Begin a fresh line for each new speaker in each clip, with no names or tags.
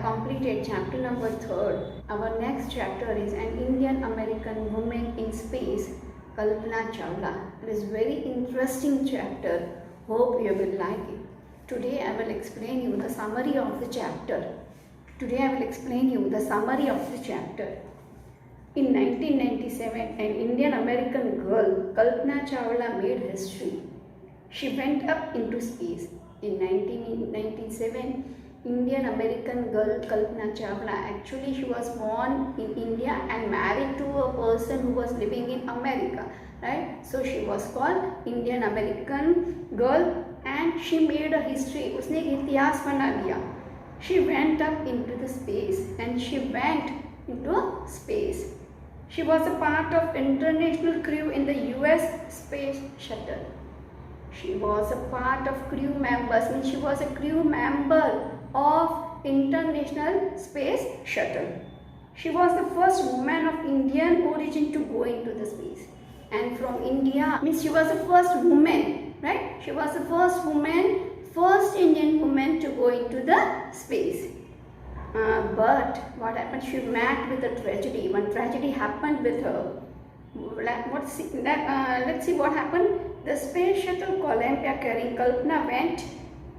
completed chapter number 3rd. Our next chapter is an Indian American woman in space, Kalpana Chawla. It is very interesting chapter. Hope you will like it. Today I will explain you the summary of the chapter. In 1997, an Indian American girl, Kalpana Chawla, made history. She went up into space. In 1997, Indian American girl Kalpana Chawla, actually she was born in India and married to a person who was living in America, right? So she was called Indian American girl and she made a history. उसने एक इतिहास बना दिया. She went up into the space and she went into space. She was a part of international crew in the US space shuttle. She was a part of crew members, means she was a crew member of International Space Shuttle. She was the first woman of Indian origin to go into the space. And from India, means she was the first woman, right? She was the first woman, first Indian woman to go into the space. But what happened? She met with a tragedy. One tragedy happened with her. Let's see what happened. The space shuttle Columbia carrying Kalpana went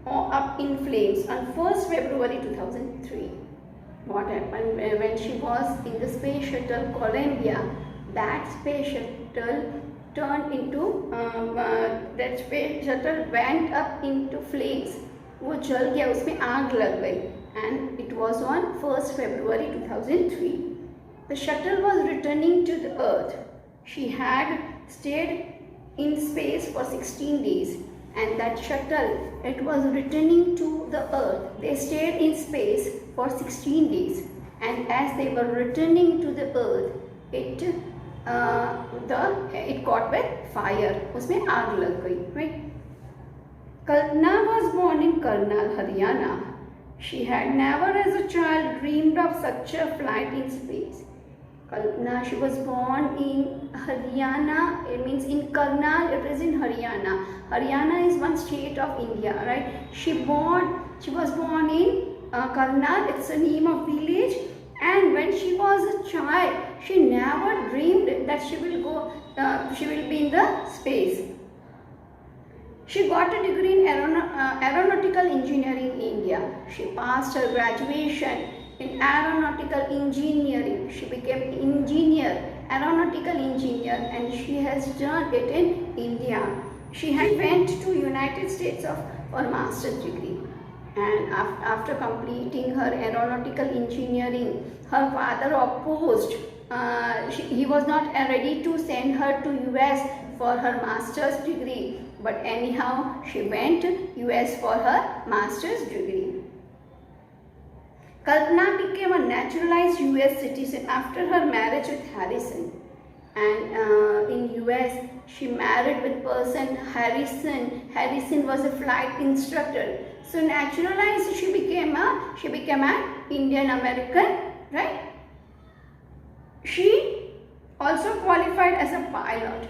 up in flames on 1st February 2003. What happened when she was in the space shuttle Columbia? That space shuttle turned into that space shuttle went up into flames. वो जल गया, उसमें आग लग गई. And it was on 1st February 2003. The shuttle was returning to the Earth. She had stayed in space for 16 days and that shuttle, it was returning to the Earth. They stayed in space for 16 days and as they were returning to the Earth, it caught with fire. उसमें आग लग गई, right? Kalpana was born in Karnal, Haryana. She had never as a child dreamed of such a flight in space. Kalpana, she was born in Haryana, it means in Karnal, it is in Haryana. Haryana is one state of India, right? She was born in Karnal, it's the name of village, and when she was a child, she never dreamed that she will be in the space. She got a degree in aeronautical engineering in India. She passed her graduation in aeronautical engineering. She became aeronautical engineer, and she has done it in India. She had went to United States for master's degree, and after completing her aeronautical engineering, her father opposed. He was not ready to send her to US for her master's degree, but anyhow she went to US for her master's degree. Kalpana became a naturalized US citizen after her marriage with Harrison, and in US she married with person Harrison. Harrison was a flight instructor, so naturalized she became an Indian American, right? She also qualified as a pilot,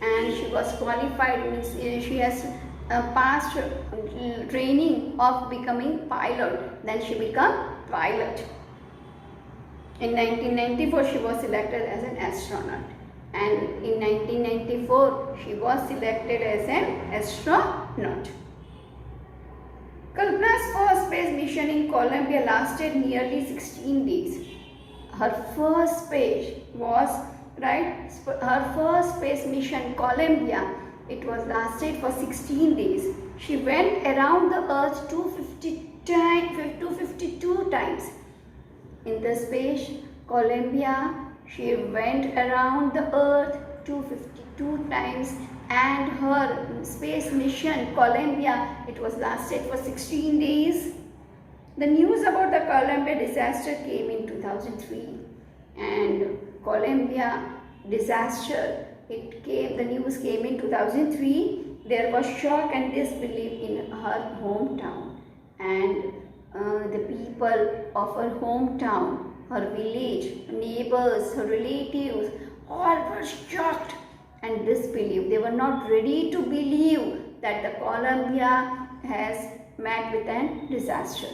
and she was qualified, means she has passed training of becoming pilot. Then she became pilot. In 1994 she was selected as an astronaut, and in 1994 she was selected as an astronaut. Kalpana's first space mission in Columbia lasted nearly 16 days. Her first space mission Columbia, it was lasted for 16 days. She went around the Earth 252 times. In the space Columbia, she went around the Earth 252 times, and her space mission Columbia, it was lasted for 16 days. The news about the Columbia disaster came in 2003, and Columbia disaster, the news came in 2003. There was shock and disbelief in her hometown, and the people of her hometown, her village, neighbors, her relatives, all were shocked and disbelief. They were not ready to believe that the Columbia has met with a disaster.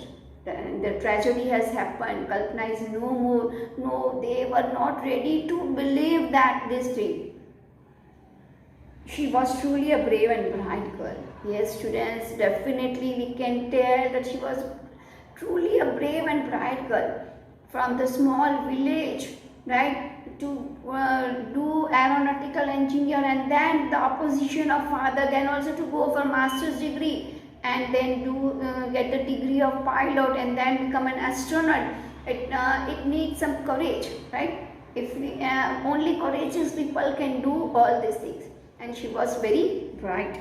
the tragedy has happened. Kalpana is no more. No, they were not ready to believe that this thing. She was truly a brave and bright girl. Yes, students, definitely we can tell that she was truly a brave and bright girl. From the small village, right, to do aeronautical engineer, and then the opposition of father, then also to go for master's degree, and then do get the degree of pilot, and then become an astronaut. It needs some courage, right? If we, only courageous people can do all these things, and she was very bright.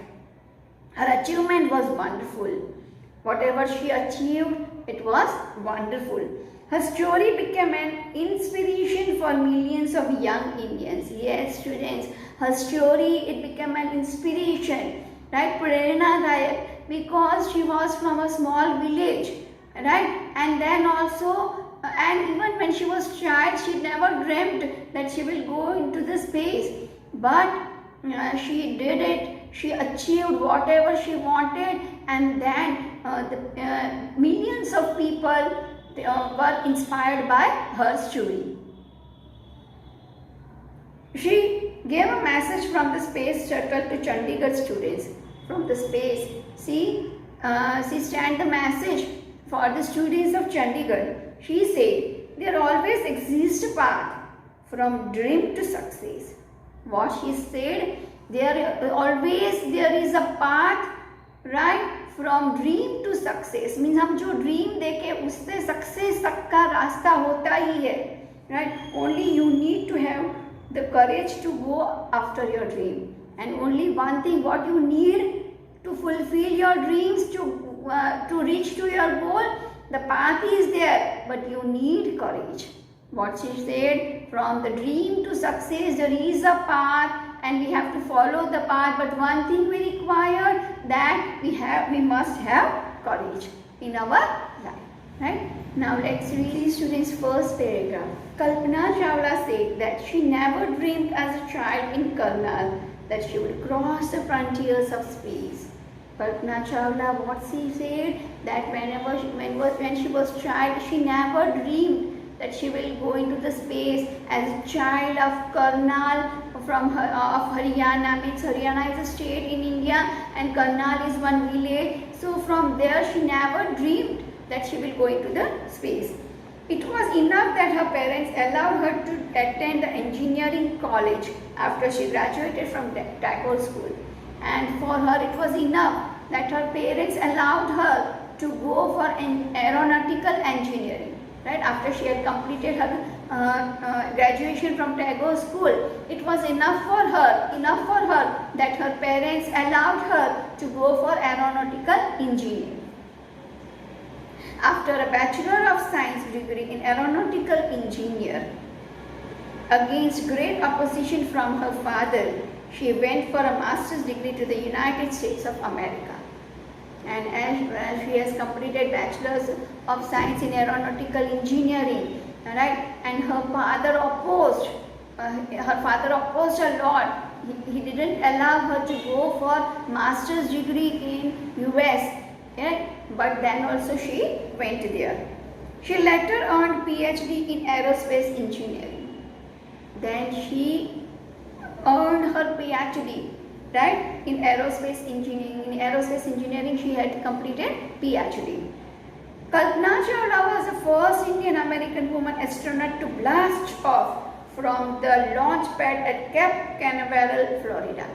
Her achievement was wonderful. Whatever she achieved, it was wonderful. Her story became an inspiration for millions of young Indians. Yes, students, her story, it became an inspiration, right? Prerna, because she was from a small village, right? And then also, and even when she was child, she never dreamt that she will go into the space. But she did it. She achieved whatever she wanted, and then millions of people were inspired by her story. She gave a message from the space shuttle to Chandigarh students. From the space, she sent the message for the students of Chandigarh. She said, there always exists a path from dream to success. What she said, there is a path, right, from dream to success. Means हम जो dream देखे उससे success तक का रास्ता होता ही है, right? Only you need to have the courage to go after your dream, and only one thing what you need to fulfill your dreams, to reach to your goal, the path is there, but you need courage. What she said, from the dream to success, there is a path, and we have to follow the path. But one thing we require, that we must have courage in our life. Right? Now let's read the students' first paragraph. Kalpana Chawla said that she never dreamed as a child in Karnal that she would cross the frontiers of space. Kalpana Chawla, what she said, that when she was child, she never dreamed that she will go into the space. As a child of Karnal of Haryana, means Haryana is a state in India and Karnal is one village. So from there she never dreamed that she will go into the space. It was enough that her parents allowed her to attend the engineering college after she graduated from Tagore School. And for her it was enough that her parents allowed her to go for an aeronautical engineering. Right, after she had completed her graduation from Tagore School, it was enough for her that her parents allowed her to go for aeronautical engineering. After a Bachelor of Science degree in aeronautical engineer, against great opposition from her father, she went for a master's degree to the United States of America. And as she has completed Bachelor's of Science in Aeronautical Engineering, right? And her father opposed a lot. He didn't allow her to go for master's degree in US, right? But then also she went there. She later earned PhD in aerospace engineering. Then she earned her PhD, right, in aerospace engineering. In aerospace engineering she had completed PhD. Kalpana Chawla was the first Indian American woman astronaut to blast off from the launch pad at Cape Canaveral, Florida.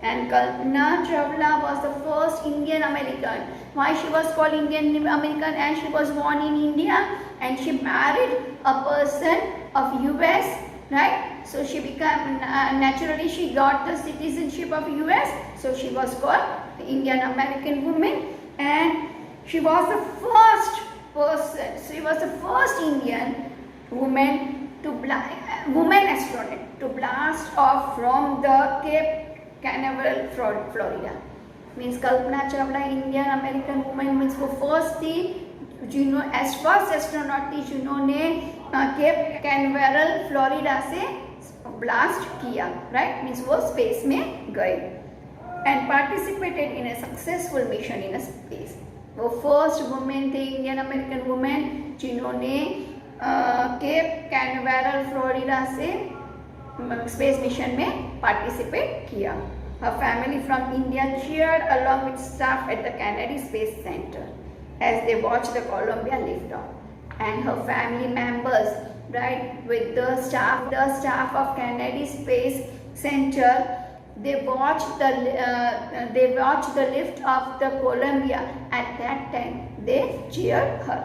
And Kalpana Chawla was the first Indian American. Why she was called Indian American? And she was born in India and she married a person of US, right? So she became, naturally she got the citizenship of US. So she was called the Indian American woman, and she was the first person, she was the first Indian woman astronaut to blast off from the Cape Canaveral, Florida. Means Kalpana Chawla, Indian American woman, means वो first थी first astronaut थी जिन्होंने Cape Canaveral, Florida से blast किया, right? Means वो space में गए and participated in a successful mission in a space. वो फर्स्ट वुमेन थी, इंडियन अमेरिकन वुमेन, जिन्होंने केप कैनवेरल फ्लोरिडा से स्पेस मिशन में पार्टिसिपेट किया. Her family from India cheered along with staff at the Kennedy Space Center as they watched the Columbia lift off. And her family members, right, with the staff of Kennedy Space Center, they watched the lift of the Columbia. At that time, they cheered her.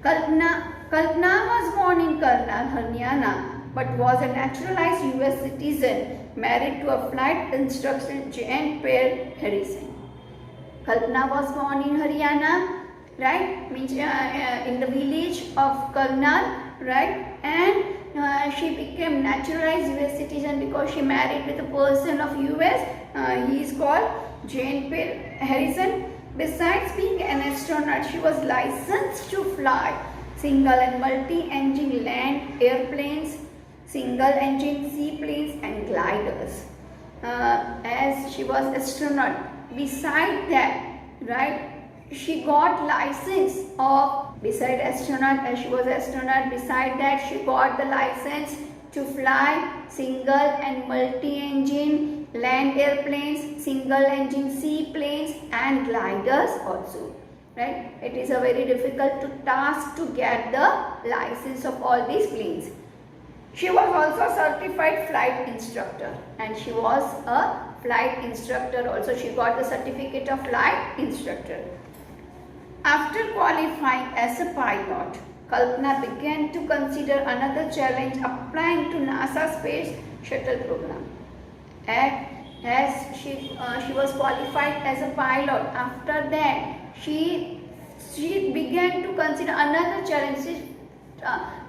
Kalpana was born in Karnal, Haryana, but was a naturalized US citizen, married to a flight instructor Jane Pearl Harrison. Kalpana was born in Haryana, right, means in the village of Karnal, right, and she became naturalized US citizen because she married with a person of US. He is called Jane Pearl Harrison. Besides being an astronaut, she was licensed to fly single and multi-engine land airplanes, single-engine seaplanes and gliders. As she was astronaut, beside that, right, she got license of, beside astronaut, as she was astronaut, beside that she got the license to fly single and multi-engine land airplanes, single-engine seaplanes and gliders also. Right? It is a very difficult task to get the license of all these planes. She was also a certified flight instructor, and she was a flight instructor also. She got the certificate of flight instructor. After qualifying as a pilot, Kalpana began to consider another challenge, applying to NASA Space Shuttle program. As she was qualified as a pilot, after that she began to consider another challenge. She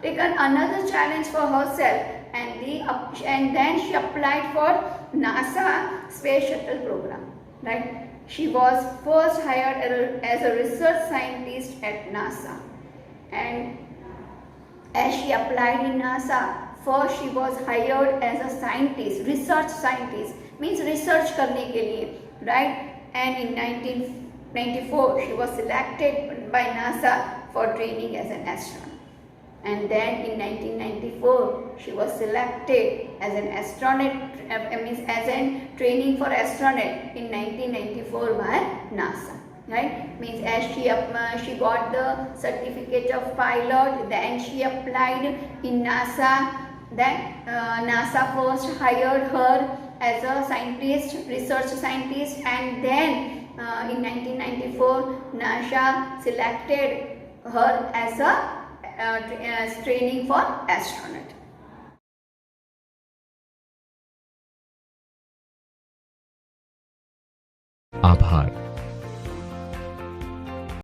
taken another challenge for herself, and then she applied for NASA Space Shuttle program. Right? She was first hired as a research scientist at NASA, and as she applied in NASA, first she was hired as a scientist, research scientist, means research करने के लिए, right? And in 1994 she was selected by NASA for training as an astronaut. And then in 1994 she was selected as an astronaut, means as an training for astronaut in 1994 by NASA. Right, means as she got the certificate of pilot, then she applied in NASA. Then NASA first hired her as a scientist, research scientist, and then in 1994 NASA selected her as a training for astronaut.
आभार।